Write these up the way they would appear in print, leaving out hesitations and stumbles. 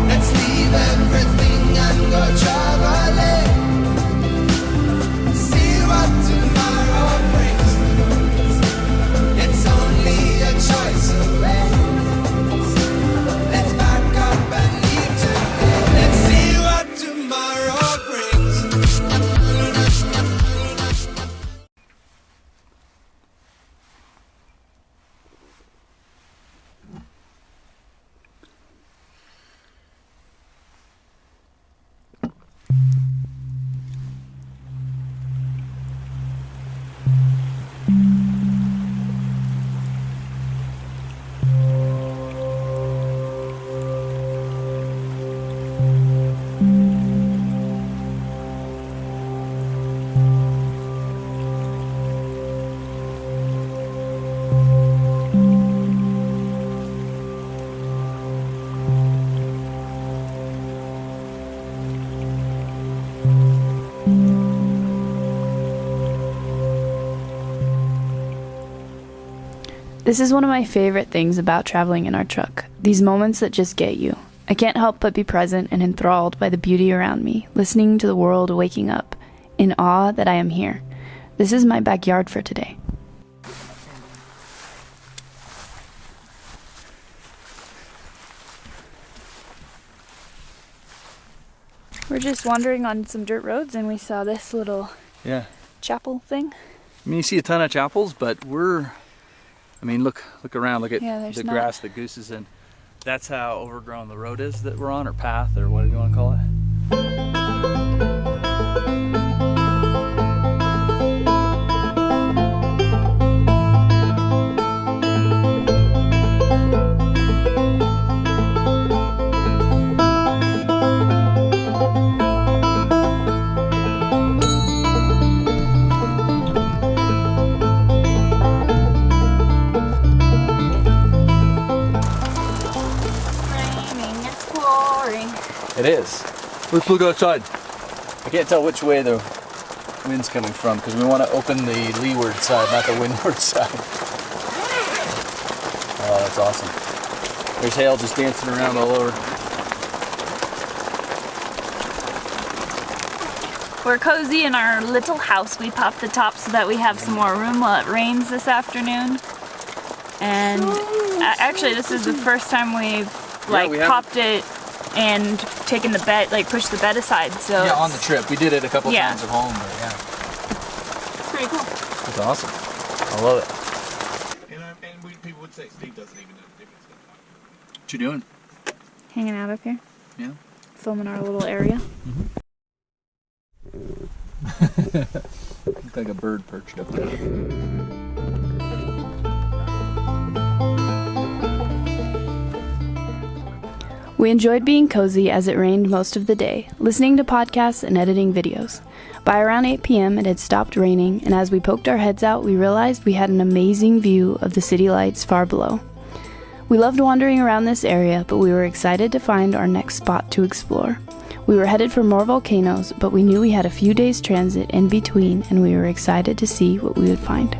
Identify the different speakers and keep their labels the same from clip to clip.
Speaker 1: Let's leave everything and go traveling. See what tomorrow brings. It's only a choice away. Let's back up and leave today. Let's see what tomorrow brings.
Speaker 2: This is one of my favorite things about traveling in our truck, these moments that just get you. I can't help but be present and enthralled by the beauty around me, listening to the world waking up, in awe that I am here. This is my backyard for today. We're just wandering on some dirt roads and we saw this little chapel thing.
Speaker 3: I mean, you see a ton of chapels, but look around, look at the grass that Goose is in. That's how overgrown the road is that we're on, or path, or what do you want to call it? It is. Let's look outside. I can't tell which way the wind's coming from because we want to open the leeward side, not the windward side. Oh, that's awesome. There's hail just dancing around all over.
Speaker 2: We're cozy in our little house. We popped the top so that we have some more room while it rains this afternoon. And actually, this is the first time we've popped it and taken the bed, pushed the bed aside. So
Speaker 3: yeah, on the trip. We did it a couple times at home, but yeah.
Speaker 2: It's pretty cool.
Speaker 3: It's awesome. I love it.
Speaker 4: And people would say Steve doesn't even know the difference.
Speaker 3: What you doing?
Speaker 2: Hanging out up here.
Speaker 3: Yeah.
Speaker 2: Filming our little area.
Speaker 3: Looks like a bird perched up there.
Speaker 2: We enjoyed being cozy as it rained most of the day, listening to podcasts and editing videos. By around 8 p.m. it had stopped raining, and as we poked our heads out, we realized we had an amazing view of the city lights far below. We loved wandering around this area, but we were excited to find our next spot to explore. We were headed for more volcanoes, but we knew we had a few days transit in between, and we were excited to see what we would find.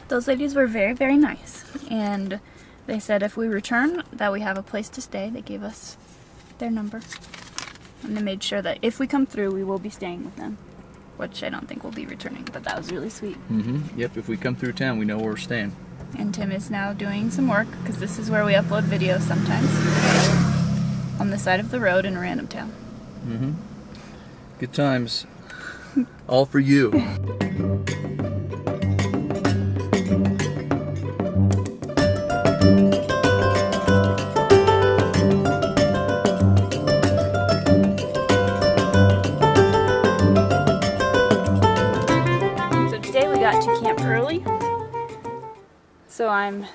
Speaker 2: Those ladies were very, very nice, and they said if we return that we have a place to stay. They gave us their number, and they made sure that if we come through we will be staying with them, which I don't think we'll be returning, but that was really sweet.
Speaker 3: Yep, if we come through town we know where we're staying.
Speaker 2: And Tim is now doing some work, because this is where we upload videos sometimes, on the side of the road in a random town.
Speaker 3: Good times. All for you.
Speaker 2: So I'm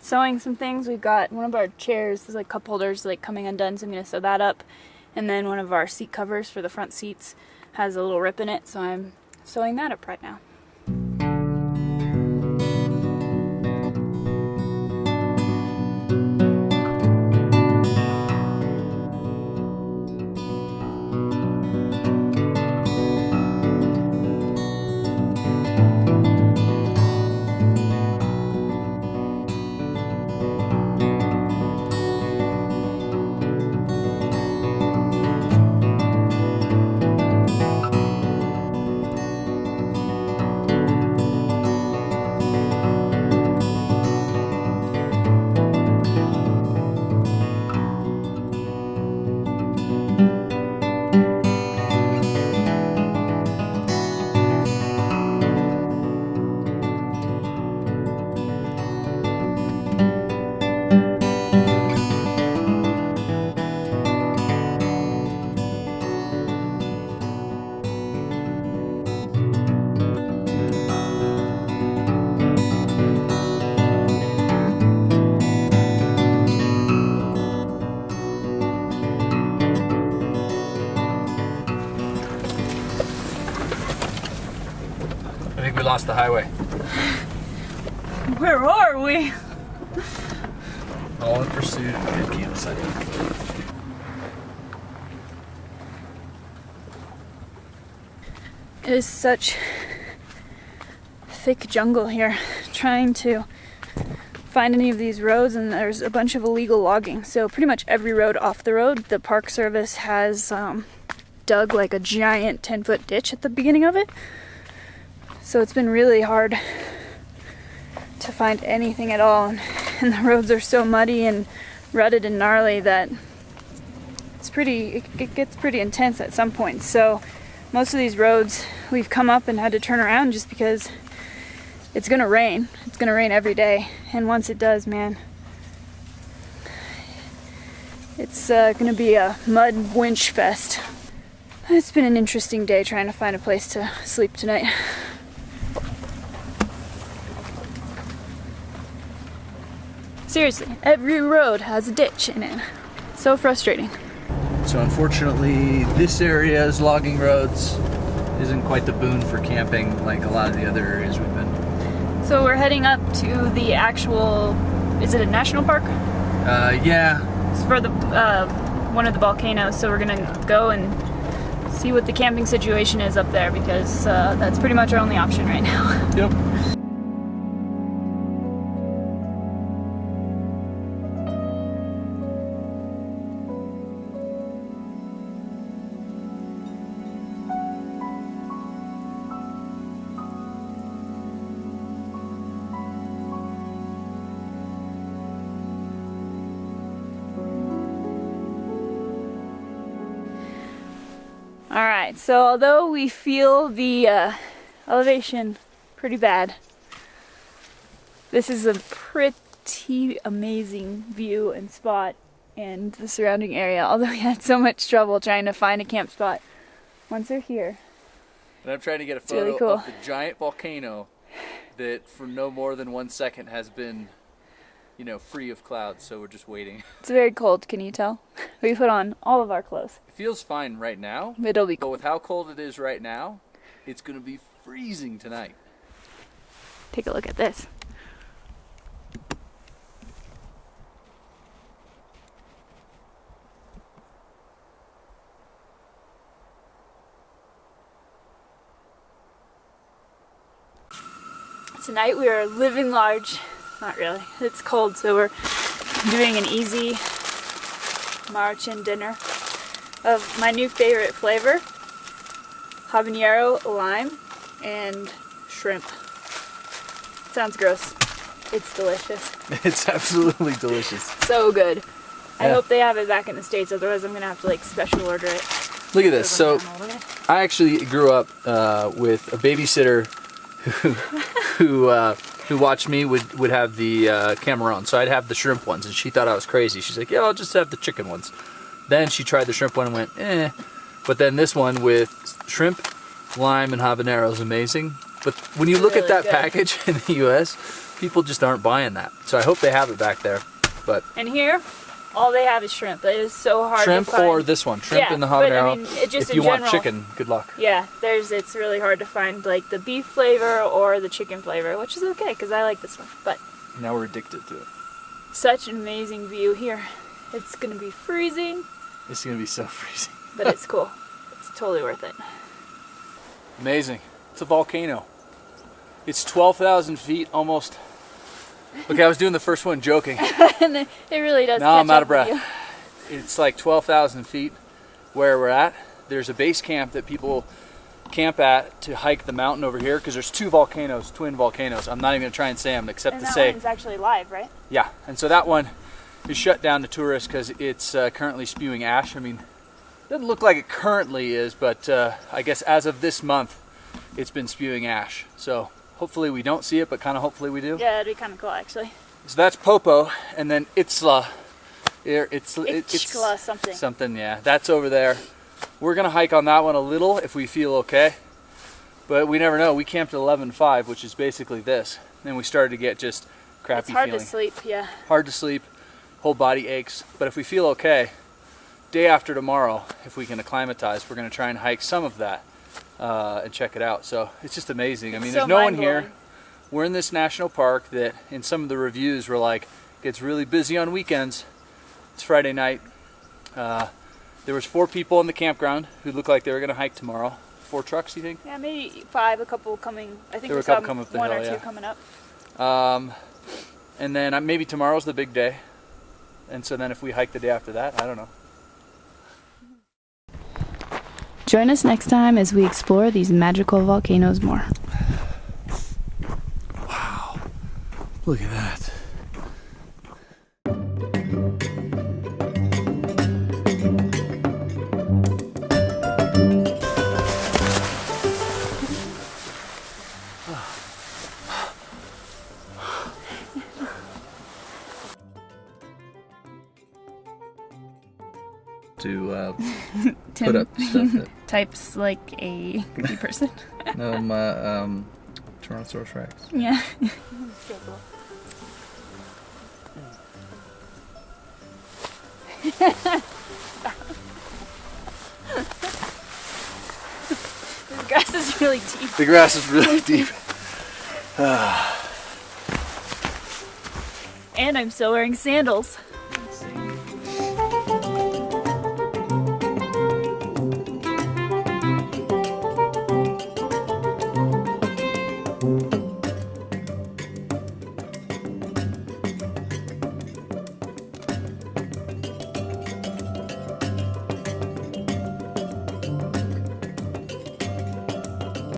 Speaker 2: sewing some things. We've got one of our chairs, there's cup holders coming undone, so I'm going to sew that up. And then one of our seat covers for the front seats has a little rip in it, so I'm sewing that up right now.
Speaker 3: lost the highway.
Speaker 2: Where are we?
Speaker 3: All in pursuit of a good campsite.
Speaker 2: It is such thick jungle here, trying to find any of these roads, and there's a bunch of illegal logging. So pretty much every road off the road, the Park Service has dug like a giant 10-foot ditch at the beginning of it. So it's been really hard to find anything at all, and the roads are so muddy and rutted and gnarly that it gets pretty intense at some point. So most of these roads we've come up and had to turn around just because it's gonna rain. It's gonna rain every day, and once it does, man, it's gonna be a mud winch fest. It's been an interesting day trying to find a place to sleep tonight. Seriously, every road has a ditch in it. So frustrating.
Speaker 3: So unfortunately, this area's logging roads isn't quite the boon for camping like a lot of the other areas we've been.
Speaker 2: So we're heading up to the actual, is it a national park?
Speaker 3: Yeah.
Speaker 2: It's for the one of the volcanoes, so we're gonna go and see what the camping situation is up there, because that's pretty much our only option right now.
Speaker 3: Yep.
Speaker 2: Alright, so although we feel the elevation pretty bad, this is a pretty amazing view and spot and the surrounding area, although we had so much trouble trying to find a camp spot. Once we're here,
Speaker 3: And I'm trying to get a
Speaker 2: It's really
Speaker 3: photo
Speaker 2: cool.
Speaker 3: of the giant volcano that for no more than 1 second has been, you know, free of clouds, so we're just waiting.
Speaker 2: it's very cold, can you tell? We put on all of our clothes.
Speaker 3: It feels fine right now,
Speaker 2: It'll be
Speaker 3: but
Speaker 2: cool.
Speaker 3: with how cold it is right now, it's going to be freezing tonight.
Speaker 2: Take a look at this. Tonight we are living large. Not really. It's cold, so we're doing an easy Marchen dinner of my new favorite flavor, habanero, lime, and shrimp. Sounds gross. It's delicious.
Speaker 3: It's absolutely delicious.
Speaker 2: So good. I
Speaker 3: Yeah.
Speaker 2: hope they have it back in the States, otherwise I'm gonna have to like special order it.
Speaker 3: Look at this. So I actually grew up with a babysitter who watched me would have the camera on. So I'd have the shrimp ones, and she thought I was crazy. She's like, yeah, I'll just have the chicken ones. Then she tried the shrimp one and went, eh. But then this one with shrimp, lime, and habanero is amazing. But when you look at
Speaker 2: Really
Speaker 3: that
Speaker 2: good.
Speaker 3: package in the US, people just aren't buying that. So I hope they have it back there. But
Speaker 2: And here, all they have is shrimp. It is so hard
Speaker 3: shrimp
Speaker 2: to find.
Speaker 3: or this one, shrimp
Speaker 2: Yeah,
Speaker 3: and the
Speaker 2: but, I
Speaker 3: habanero.
Speaker 2: mean, it just
Speaker 3: if
Speaker 2: in
Speaker 3: you want
Speaker 2: general-
Speaker 3: chicken, good luck.
Speaker 2: Yeah, it's really hard to find like the beef flavor or the chicken flavor, which is okay because I like this one. But
Speaker 3: Now we're addicted to it.
Speaker 2: such an amazing view here. It's gonna be freezing,
Speaker 3: It's gonna be so freezing.
Speaker 2: but it's cool. It's totally worth it.
Speaker 3: Amazing. It's a volcano. It's 12,000 feet almost. Okay, I was doing the first one joking.
Speaker 2: And it really does.
Speaker 3: Now I'm
Speaker 2: catch
Speaker 3: out
Speaker 2: up
Speaker 3: of breath.
Speaker 2: with you.
Speaker 3: It's like 12,000 feet where we're at. There's a base camp that people camp at to hike the mountain over here because there's two volcanoes, twin volcanoes. I'm not even going to try and say them except
Speaker 2: And
Speaker 3: to
Speaker 2: that
Speaker 3: say,
Speaker 2: one's actually live, right?
Speaker 3: yeah. And so that one is shut down to tourists because it's currently spewing ash. I mean, it doesn't look like it currently is, but I guess as of this month, it's been spewing ash. So hopefully we don't see it, but kind of hopefully we do.
Speaker 2: Yeah, it'd be kind of cool actually.
Speaker 3: So that's Popo, and then Itzla.
Speaker 2: Ichkla something.
Speaker 3: Something, yeah. That's over there. We're gonna hike on that one a little if we feel okay, but we never know. We camped at 11:05, which is basically this, and we started to get just crappy
Speaker 2: It's hard
Speaker 3: feeling.
Speaker 2: to sleep, yeah.
Speaker 3: Hard to sleep, whole body aches. But if we feel okay, day after tomorrow, if we can acclimatize, we're gonna try and hike some of that. and check it out. So it's just amazing. I mean,
Speaker 2: It's
Speaker 3: there's
Speaker 2: so
Speaker 3: no one here.
Speaker 2: mind-blowing.
Speaker 3: We're in this national park that in some of the reviews were like, gets really busy on weekends. It's Friday night. There was 4 people in the campground who looked like they were going to hike tomorrow. 4 trucks, you think?
Speaker 2: Yeah, maybe 5, a couple coming. I think
Speaker 3: There were
Speaker 2: we
Speaker 3: a
Speaker 2: saw
Speaker 3: couple coming up the
Speaker 2: 1
Speaker 3: hill,
Speaker 2: or 2
Speaker 3: yeah.
Speaker 2: coming up.
Speaker 3: And then maybe tomorrow's the big day. And so then if we hike the day after that, I don't know.
Speaker 2: Join us next time as we explore these magical volcanoes more.
Speaker 3: Wow. Look at that. To put up stuff that
Speaker 2: Types like a creepy person.
Speaker 3: no my Tyrannosaurus Rex.
Speaker 2: Yeah. The grass is really deep.
Speaker 3: The grass is really deep.
Speaker 2: And I'm still wearing sandals.